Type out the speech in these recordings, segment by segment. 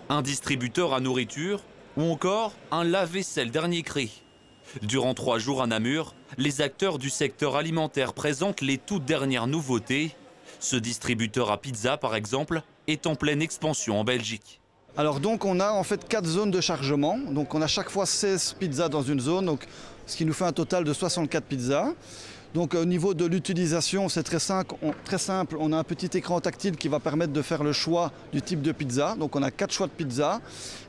un distributeur à nourriture ou encore un lave-vaisselle dernier cri. Durant 3 jours à Namur, les acteurs du secteur alimentaire présentent les toutes dernières nouveautés. Ce distributeur à pizza, par exemple, est en pleine expansion en Belgique. Alors donc on a en fait 4 zones de chargement. Donc on a chaque fois 16 pizzas dans une zone, donc, ce qui nous fait un total de 64 pizzas. Donc au niveau de l'utilisation, c'est très simple. On a un petit écran tactile qui va permettre de faire le choix du type de pizza. Donc on a 4 choix de pizza.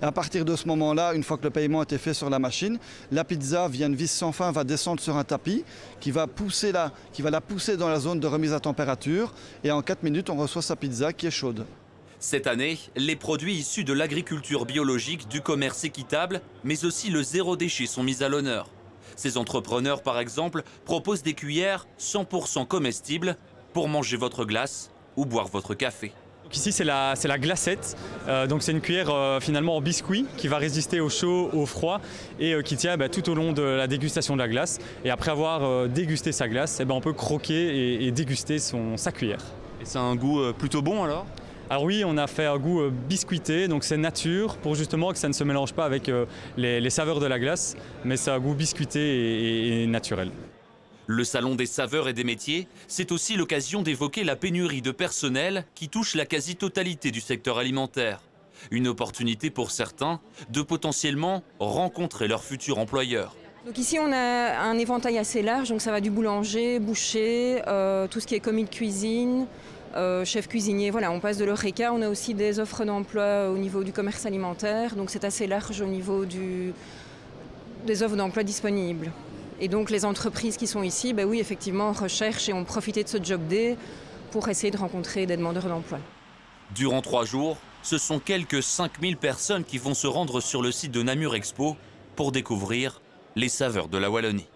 Et à partir de ce moment-là, une fois que le paiement a été fait sur la machine, la pizza via une vis sans fin va descendre sur un tapis qui va la pousser dans la zone de remise à température. Et en 4 minutes, on reçoit sa pizza qui est chaude. Cette année, les produits issus de l'agriculture biologique, du commerce équitable, mais aussi le zéro déchet sont mis à l'honneur. Ces entrepreneurs, par exemple, proposent des cuillères 100% comestibles pour manger votre glace ou boire votre café. Donc ici, c'est la glacette. Donc c'est une cuillère finalement en biscuit qui va résister au chaud, au froid et qui tient tout au long de la dégustation de la glace. Et après avoir dégusté sa glace, on peut croquer et déguster sa cuillère. Et c'est un goût plutôt bon alors ? Alors oui, on a fait un goût biscuité, donc c'est nature pour justement que ça ne se mélange pas avec les saveurs de la glace, mais c'est un goût biscuité et naturel. Le Salon des saveurs et des métiers, c'est aussi l'occasion d'évoquer la pénurie de personnel qui touche la quasi-totalité du secteur alimentaire. Une opportunité pour certains de potentiellement rencontrer leur futur employeur. Donc ici on a un éventail assez large, donc ça va du boulanger, boucher, tout ce qui est commis de cuisine, chef cuisinier, voilà, on passe de l'horeca. On a aussi des offres d'emploi au niveau du commerce alimentaire, donc c'est assez large au niveau des offres d'emploi disponibles. Et donc les entreprises qui sont ici, oui, effectivement, recherchent et ont profité de ce job day pour essayer de rencontrer des demandeurs d'emploi. Durant 3 jours, ce sont quelques 5000 personnes qui vont se rendre sur le site de Namur Expo pour découvrir les saveurs de la Wallonie.